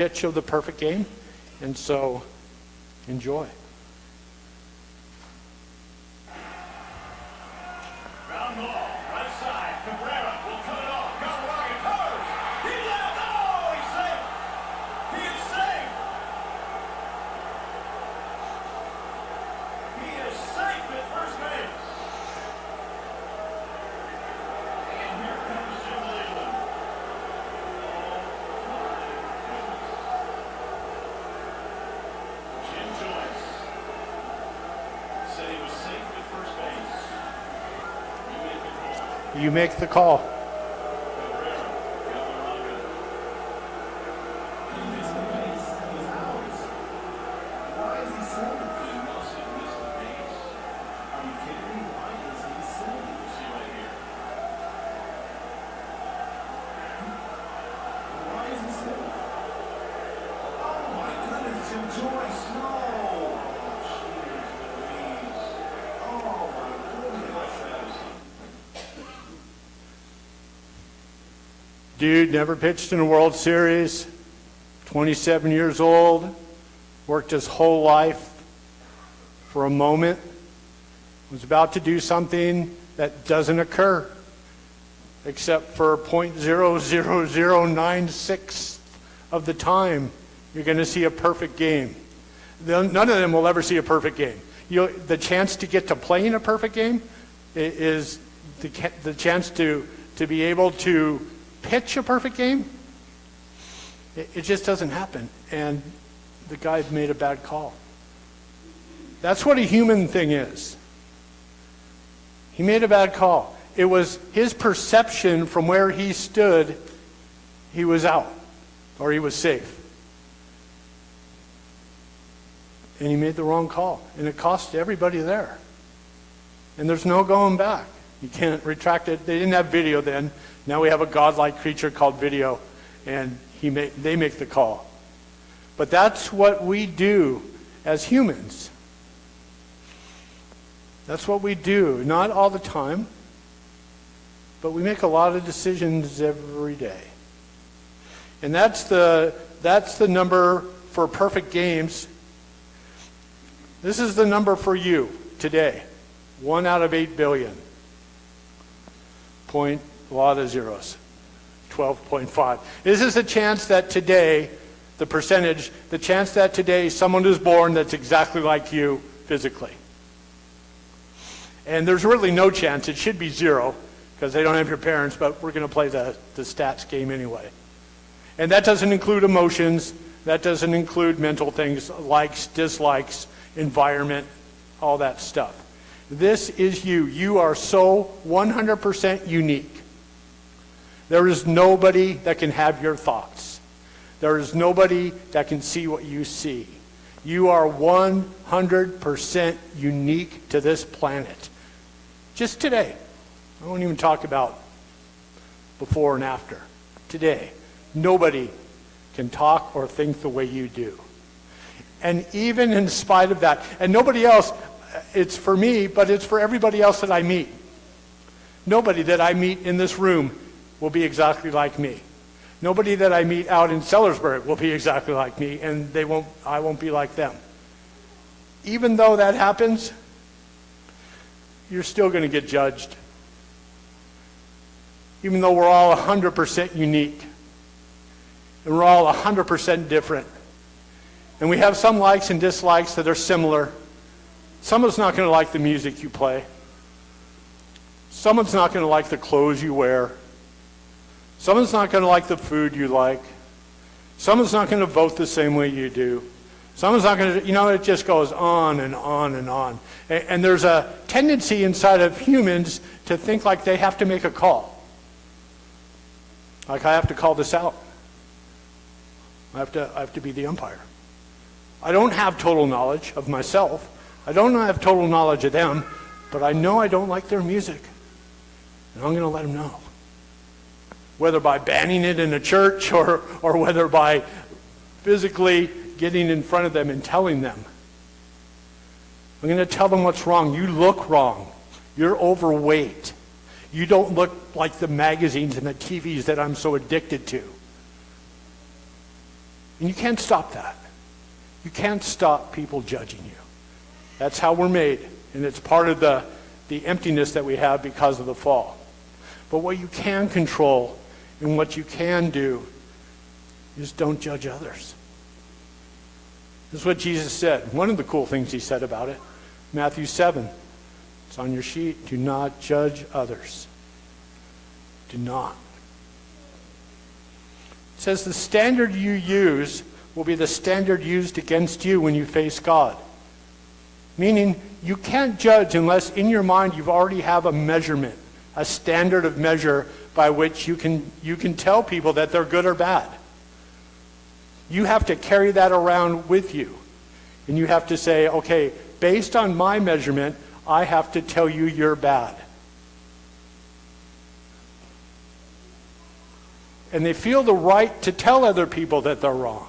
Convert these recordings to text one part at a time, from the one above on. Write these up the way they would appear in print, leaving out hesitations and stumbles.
pitch of the perfect game, and so enjoy. Ground ball, right side. Cabrera will cut it off. Got Ryan Powers. He's out. Oh, he's safe. He is safe. He is safe at first base. And here comes Jim Leland. Jim Joyce said he was safe at first base. You make the call. Dude never pitched in a World Series, 27 years old, worked his whole life for a moment, was about to do something that doesn't occur except for 0.00096 of the time you're going to see a perfect game. None of them will ever see a perfect game. The chance to get to play in a perfect game is the chance to be able to pitch a perfect game. It just doesn't happen, and the guy made a bad call. That's what a human thing is. He made a bad call. It was his perception from where he stood, he was out, or he was safe. And he made the wrong call, and it cost everybody there. And there's no going back. You can't retract it. They didn't have video then. Now we have a godlike creature called video, and they make the call. But that's what we do as humans. That's what we do. Not all the time, but we make a lot of decisions every day. And that's the number for perfect games. This is the number for you today. 1 out of 8 billion. Point, a lot of zeros. 12.5. This is the chance that today, the percentage, the chance that today someone is born that's exactly like you physically. And there's really no chance. It should be 0 because they don't have your parents, but we're going to play the stats game anyway. And that doesn't include emotions. That doesn't include mental things, likes, dislikes, environment, all that stuff. This is you. You are so 100% unique. There is nobody that can have your thoughts. There is nobody that can see what you see. You are 100% unique to this planet. Just today. I won't even talk about before and after. Today. Nobody can talk or think the way you do. And even in spite of that, and nobody else, it's for me, but it's for everybody else that I meet. Nobody that I meet in this room will be exactly like me. Nobody that I meet out in Sellersburg will be exactly like me, and I won't be like them. Even though that happens, you're still going to get judged. Even though we're all 100% unique, and we're all 100% different. And we have some likes and dislikes that are similar. Someone's not going to like the music you play. Someone's not going to like the clothes you wear. Someone's not going to like the food you like. Someone's not going to vote the same way you do. Someone's not going to, it just goes on and on and on. And there's a tendency inside of humans to think like they have to make a call. Like, I have to call this out. I have to be the umpire. I don't have total knowledge of myself. I don't have total knowledge of them, but I know I don't like their music. And I'm going to let them know. Whether by banning it in a church or whether by physically getting in front of them and telling them. I'm going to tell them what's wrong. You look wrong. You're overweight. You don't look like the magazines and the TVs that I'm so addicted to. And you can't stop that. You can't stop people judging you. That's how we're made, and it's part of the emptiness that we have because of the fall. But what you can control and what you can do is don't judge others. This is what Jesus said. One of the cool things he said about it, Matthew 7. It's on your sheet. Do not judge others. Do not. It says the standard you use will be the standard used against you when you face God. Meaning, you can't judge unless in your mind you've already have a measurement, a standard of measure by which you can tell people that they're good or bad. You have to carry that around with you. And you have to say, okay, based on my measurement, I have to tell you you're bad. And they feel the right to tell other people that they're wrong.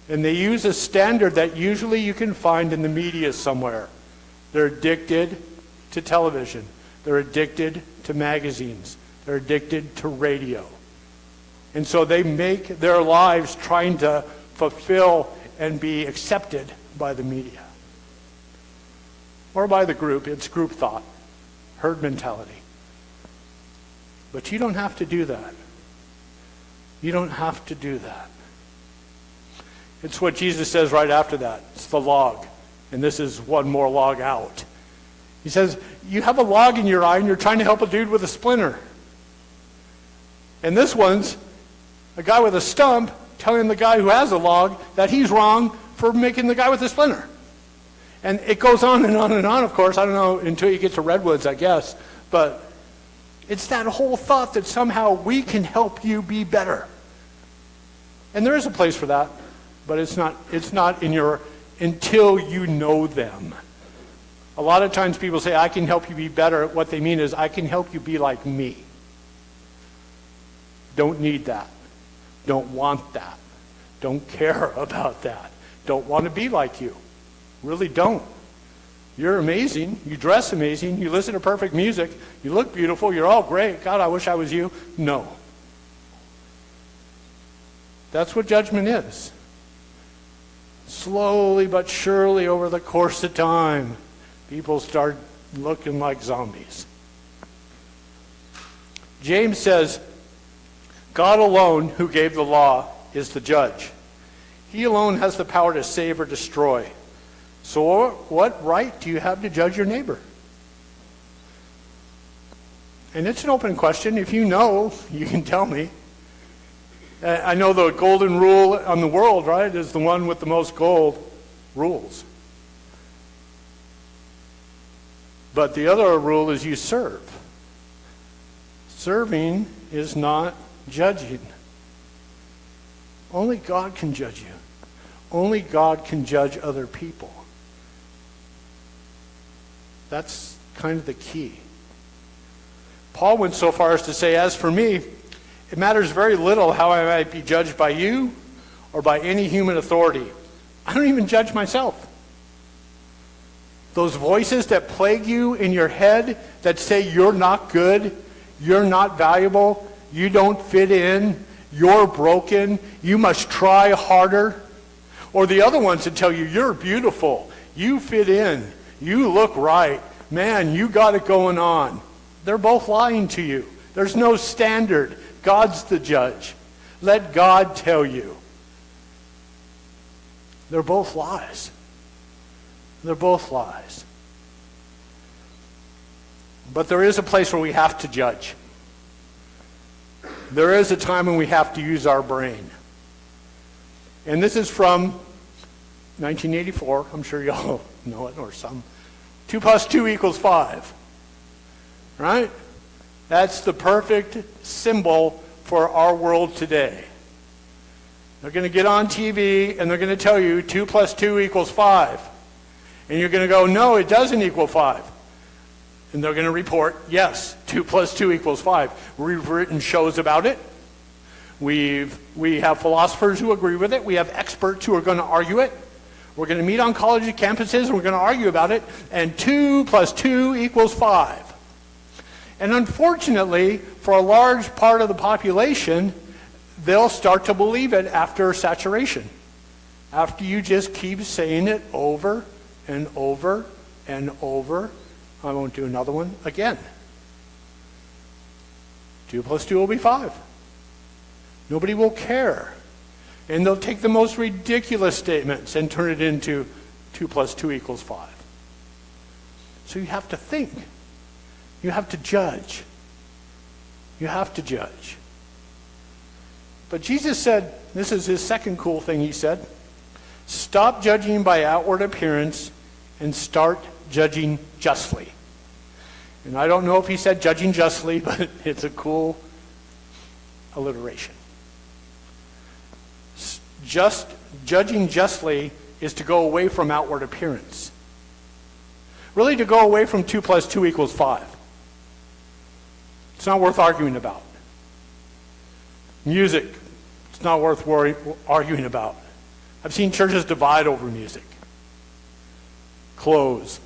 And they use a standard that usually you can find in the media somewhere. They're addicted to television. They're addicted to magazines. They're addicted to radio. And so they make their lives trying to fulfill and be accepted by the media. Or by the group. It's group thought, herd mentality. But you don't have to do that. You don't have to do that. It's what Jesus says right after that. It's the log. And this is one more log out. He says, you have a log in your eye and you're trying to help a dude with a splinter. And this one's a guy with a stump telling the guy who has a log that he's wrong for making the guy with the splinter. And it goes on and on and on, of course. I don't know, until you get to redwoods, I guess. But it's that whole thought that somehow we can help you be better. And there is a place for that. But it's not in your, until you know them. A lot of times people say, I can help you be better. What they mean is, I can help you be like me. Don't need that. Don't want that. Don't care about that. Don't want to be like you. Really don't. You're amazing. You dress amazing. You listen to perfect music. You look beautiful. You're all great. God, I wish I was you. No. That's what judgment is. Slowly but surely over the course of time, people start looking like zombies. James says, God alone, who gave the law, is the judge. He alone has the power to save or destroy. So what right do you have to judge your neighbor? And it's an open question. If you know, you can tell me. I know the golden rule on the world, right, is the one with the most gold rules. But the other rule is you serve. Serving is not judging. Only God can judge you. Only God can judge other people. That's kind of the key. Paul went so far as to say, as for me, it matters very little how I might be judged by you or by any human authority. I don't even judge myself. Those voices that plague you in your head that say you're not good, you're not valuable, you don't fit in, you're broken, you must try harder. Or the other ones that tell you you're beautiful, you fit in, you look right, man, you got it going on. They're both lying to you. There's no standard. God's the judge. Let God tell you. They're both lies. They're both lies. But there is a place where we have to judge. There is a time when we have to use our brain. And this is from 1984. I'm sure y'all know it, or some. 2 + 2 = 5. Right? That's the perfect symbol for our world today. They're going to get on TV and they're going to tell you 2 + 2 = 5. And you're going to go, no, it doesn't equal 5. And they're going to report, yes, 2 + 2 = 5. We've written shows about it. We have philosophers who agree with it. We have experts who are going to argue it. We're going to meet on college campuses and we're going to argue about it. And 2 + 2 = 5. And unfortunately, for a large part of the population, they'll start to believe it after saturation. After you just keep saying it over and over and over. I won't do another one again. 2 plus 2 will be 5. Nobody will care. And they'll take the most ridiculous statements and turn it into 2 plus 2 equals 5. So you have to think. You have to judge. You have to judge. But Jesus said, this is his second cool thing he said, stop judging by outward appearance and start judging justly. And I don't know if he said judging justly, but it's a cool alliteration. Just judging justly is to go away from outward appearance. Really to go away from 2 plus 2 equals 5. It's not worth arguing about. Music, it's not worth arguing about. I've seen churches divide over music. Clothes,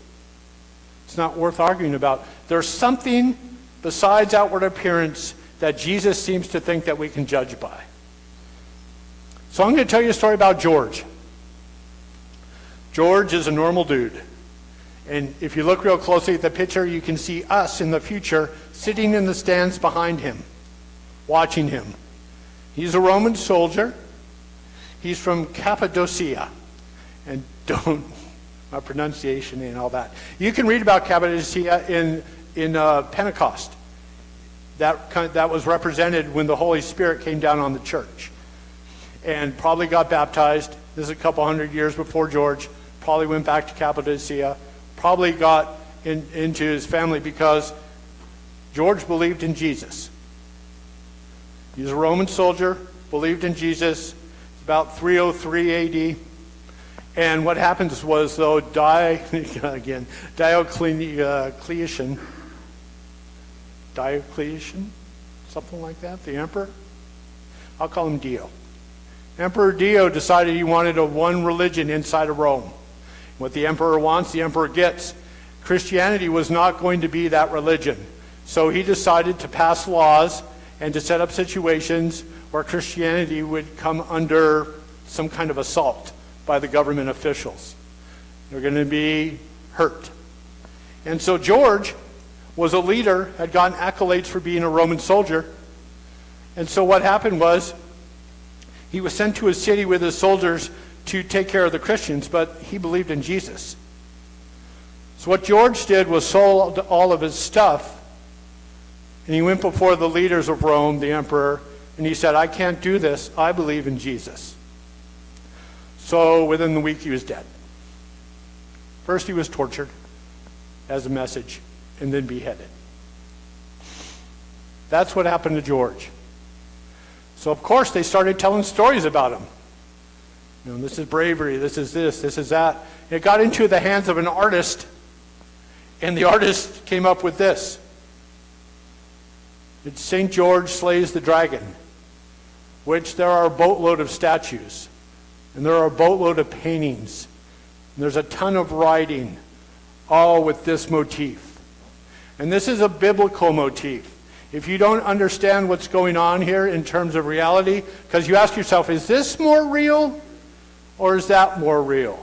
it's not worth arguing about. There's something besides outward appearance that Jesus seems to think that we can judge by. So I'm going to tell you a story about George. George is a normal dude. And if you look real closely at the picture, you can see us in the future sitting in the stands behind him, watching him. He's a Roman soldier. He's from Cappadocia. And my pronunciation and all that. You can read about Cappadocia in Pentecost. That was represented when the Holy Spirit came down on the church. And probably got baptized. This is a couple hundred years before George. Probably went back to Cappadocia. Probably got into his family because George believed in Jesus. He was a Roman soldier, believed in Jesus. It's about 303 AD. And what happens was, though, Diocletian, something like that, the emperor? I'll call him Dio. Emperor Dio decided he wanted a one religion inside of Rome. What the emperor wants, the emperor gets. Christianity was not going to be that religion. So he decided to pass laws and to set up situations where Christianity would come under some kind of assault by the government officials. They're going to be hurt. And so George was a leader, had gotten accolades for being a Roman soldier. And so what happened was, he was sent to a city with his soldiers to take care of the Christians, but he believed in Jesus. So what George did was sold all of his stuff, and he went before the leaders of Rome, the emperor, and he said, I can't do this. I believe in Jesus. So within the week, he was dead. First, he was tortured as a message, and then beheaded. That's what happened to George. So, of course, they started telling stories about him. You know, this is bravery, this is that. It got into the hands of an artist, and the artist came up with this. It's St. George slays the dragon, which there are a boatload of statues, and there are a boatload of paintings, and there's a ton of writing, all with this motif. And this is a biblical motif. If you don't understand what's going on here in terms of reality, because you ask yourself, is this more real or is that more real?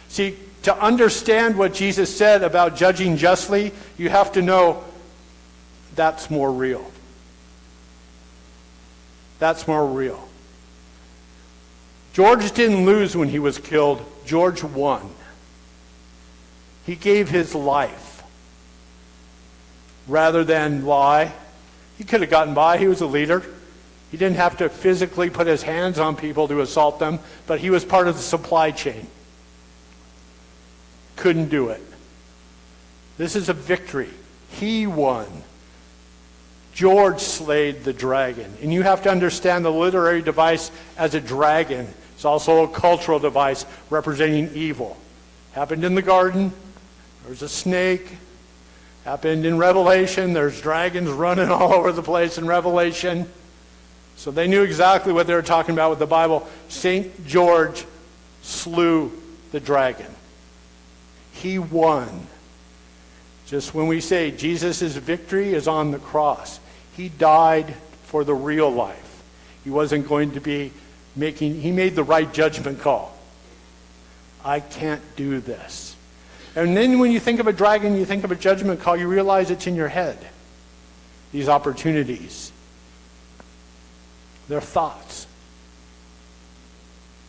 See, to understand what Jesus said about judging justly, you have to know that's more real. That's more real. George didn't lose when he was killed. George won. He gave his life rather than lie. He could have gotten by. He was a leader. He didn't have to physically put his hands on people to assault them, but he was part of the supply chain. Couldn't do it. This is a victory. He won. George slayed the dragon. And you have to understand the literary device as a dragon. It's also a cultural device representing evil. Happened in the garden. There was a snake. Happened in Revelation. There's dragons running all over the place in Revelation. So they knew exactly what they were talking about with the Bible. St. George slew the dragon. He won. Just when we say Jesus' victory is on the cross, he died for the real life. He wasn't going to be he made the right judgment call. I can't do this. And then when you think of a dragon, you think of a judgment call, you realize it's in your head. These opportunities. They're thoughts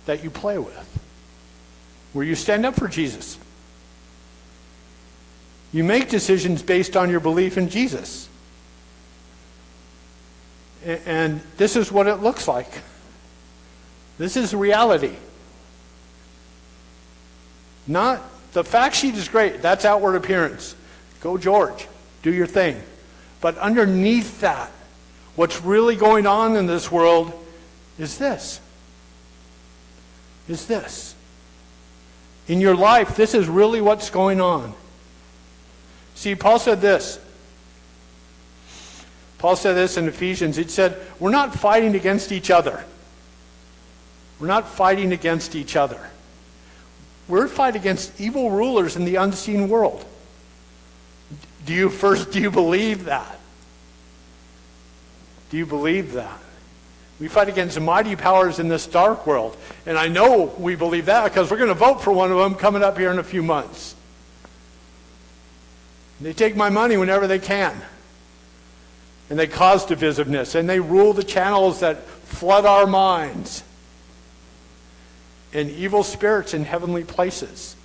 that you play with, where you stand up for Jesus. You make decisions based on your belief in Jesus. And this is what it looks like. This is reality. Not, the fact sheet is great. That's outward appearance. Go George. Do your thing. But underneath that, what's really going on in this world is this. In your life, this is really what's going on. See, Paul said this. Paul said this in Ephesians. He said, we're not fighting against each other. We're not fighting against each other. We're fighting against evil rulers in the unseen world. Do you believe that? Do you believe that? We fight against mighty powers in this dark world. And I know we believe that because we're going to vote for one of them coming up here in a few months. They take my money whenever they can. And they cause divisiveness. And they rule the channels that flood our minds. And evil spirits in heavenly places.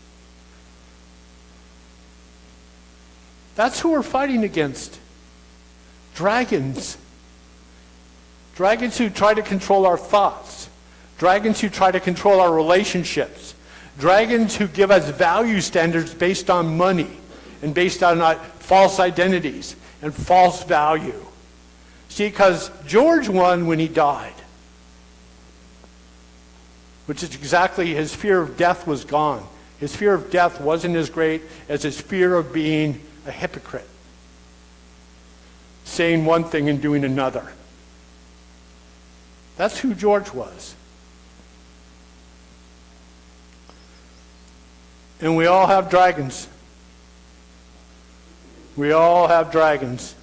That's who we're fighting against. Dragons. Dragons who try to control our thoughts. Dragons who try to control our relationships. Dragons who give us value standards based on money and based on false identities and false value. See, because George won when he died, which is exactly, his fear of death was gone. His fear of death wasn't as great as his fear of being a hypocrite, saying one thing and doing another. That's who George was. And we all have dragons. We all have dragons.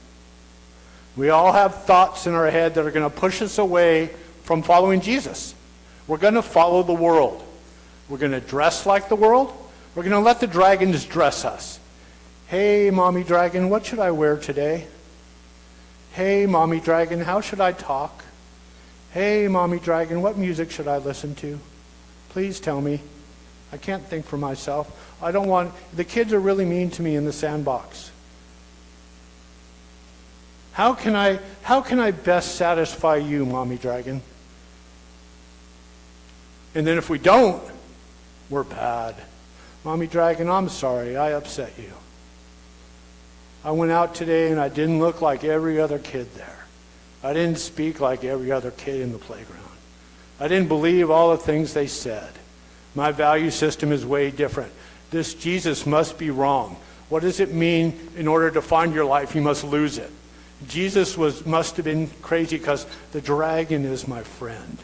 We all have thoughts in our head that are going to push us away from following Jesus. We're going to follow the world. We're going to dress like the world. We're going to let the dragons dress us. Hey, Mommy Dragon, what should I wear today? Hey, Mommy Dragon, how should I talk? Hey, Mommy Dragon, what music should I listen to? Please tell me. I can't think for myself. The kids are really mean to me in the sandbox. How can I best satisfy you, Mommy Dragon? And then if we don't, we're bad. Mommy Dragon, I'm sorry, I upset you. I went out today and I didn't look like every other kid there. I didn't speak like every other kid in the playground. I didn't believe all the things they said. My value system is way different. This Jesus must be wrong. What does it mean in order to find your life, you must lose it? Jesus must have been crazy because the dragon is my friend.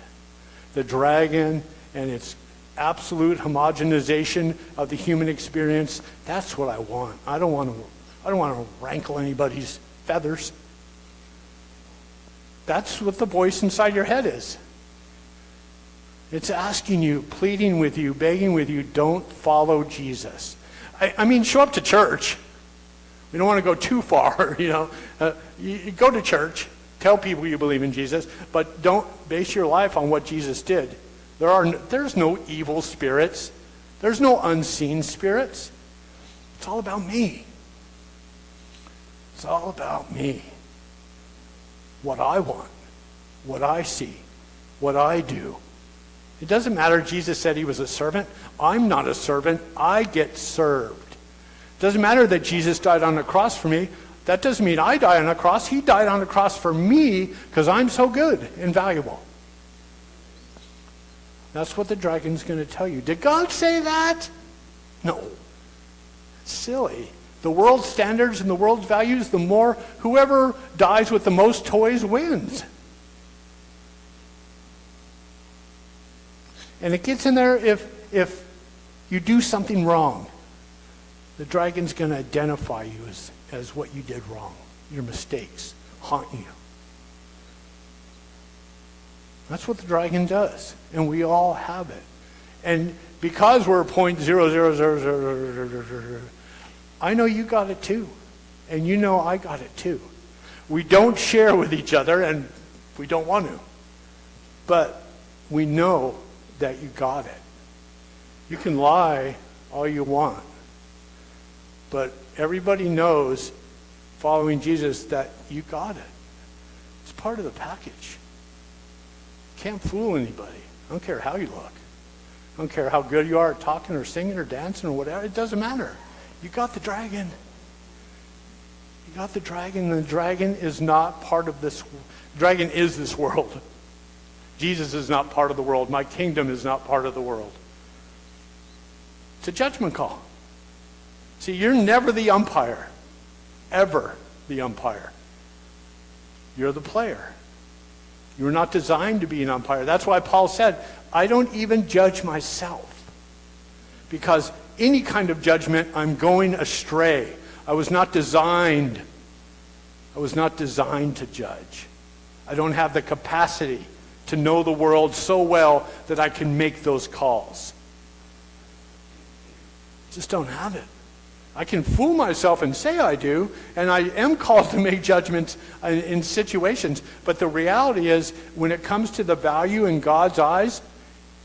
The dragon and its absolute homogenization of the human experience, that's what I want. I don't want to rankle anybody's feathers. That's what the voice inside your head is. It's asking you, pleading with you, begging with you, don't follow Jesus. I mean, show up to church. We don't want to go too far, you go to church, tell people you believe in Jesus, but don't base your life on what Jesus did. There's no evil spirits. There's no unseen spirits. It's all about me. It's all about me. What I want, what I see, what I do. It doesn't matter, Jesus said he was a servant. I'm not a servant. I get served. It doesn't matter that Jesus died on the cross for me. That doesn't mean I die on a cross. He died on the cross for me because I'm so good and valuable. That's what the dragon's going to tell you. Did God say that? No. Silly. The world's standards and the world's values, the more, whoever dies with the most toys wins. And it gets in there if you do something wrong. The dragon's going to identify you as what you did wrong. Your mistakes haunt you. That's what the dragon does. And we all have it. And because we're 0.00000, I know you got it too. And you know I got it too. We don't share with each other, and we don't want to. But we know that you got it. You can lie all you want. But everybody knows, following Jesus, that you got it. It's part of the package. Can't fool anybody. I don't care how you look. I don't care how good you are at talking or singing or dancing or whatever. It doesn't matter. You got the dragon. You got the dragon. The dragon is not part of this. The dragon is this world. Jesus is not part of the world. My kingdom is not part of the world. It's a judgment call. See, you're never the umpire. Ever the umpire. You're the player. You're not designed to be an umpire. That's why Paul said, I don't even judge myself. Because any kind of judgment, I'm going astray. I was not designed to judge. I don't have the capacity to know the world so well that I can make those calls. Just don't have it. I can fool myself and say I do, and I am called to make judgments in situations, but the reality is, when it comes to the value in God's eyes,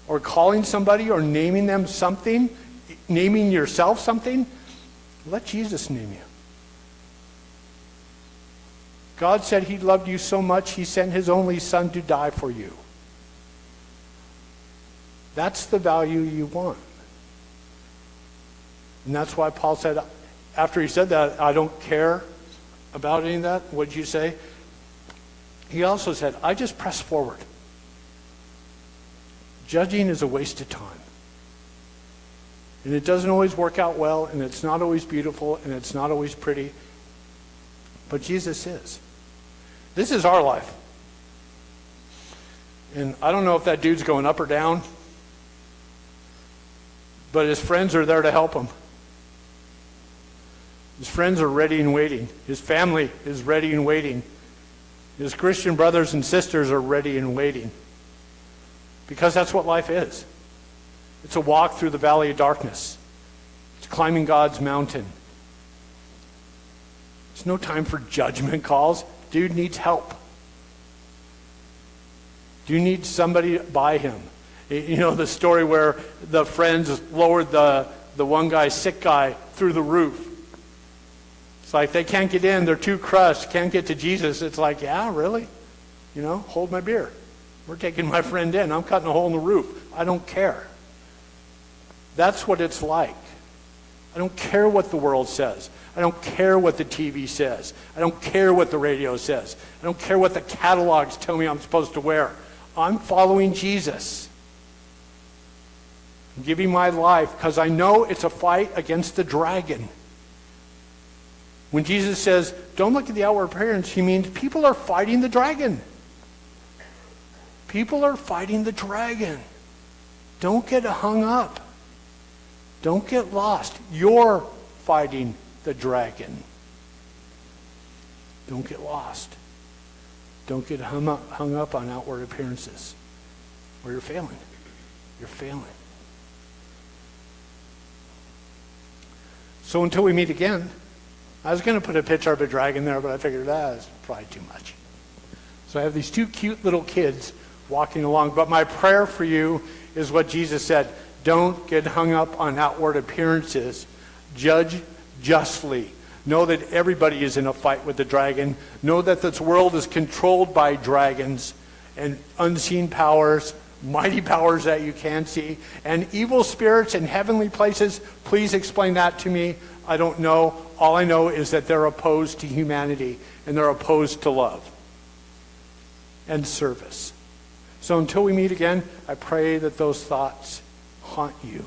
or calling somebody or naming them something, naming yourself something, let Jesus name you. God said he loved you so much, he sent his only son to die for you. That's the value you want. And that's why Paul said, after he said that, I don't care about any of that. What did you say? He also said, I just press forward. Judging is a waste of time. And it doesn't always work out well, and it's not always beautiful, and it's not always pretty. But Jesus is. This is our life. And I don't know if that dude's going up or down, but his friends are there to help him. His friends are ready and waiting. His family is ready and waiting. His Christian brothers and sisters are ready and waiting. Because that's what life is. It's a walk through the valley of darkness. It's climbing God's mountain. It's no time for judgment calls. Dude needs help. Dude needs somebody by him. You know the story where the friends lowered the one guy, sick guy, through the roof. It's like they can't get in. They're too crushed. Can't get to Jesus. It's like, yeah, really? You know, hold my beer. We're taking my friend in. I'm cutting a hole in the roof. I don't care. That's what it's like. I don't care what the world says. I don't care what the TV says. I don't care what the radio says. I don't care what the catalogs tell me I'm supposed to wear. I'm following Jesus. I'm giving my life because I know it's a fight against the dragon. When Jesus says, don't look at the outward appearance, he means people are fighting the dragon. People are fighting the dragon. Don't get hung up. Don't get lost. You're fighting the dragon. Don't get lost. Don't get hung up on outward appearances, or you're failing. You're failing. So until we meet again, I was going to put a picture of a dragon there, but I figured that is probably too much. So I have these two cute little kids walking along. But my prayer for you is what Jesus said. Don't get hung up on outward appearances. Judge justly. Know that everybody is in a fight with the dragon. Know that this world is controlled by dragons and unseen powers, mighty powers that you can't see, and evil spirits in heavenly places. Please explain that to me. I don't know. All I know is that they're opposed to humanity, and they're opposed to love and service. So until we meet again, I pray that those thoughts haunt you.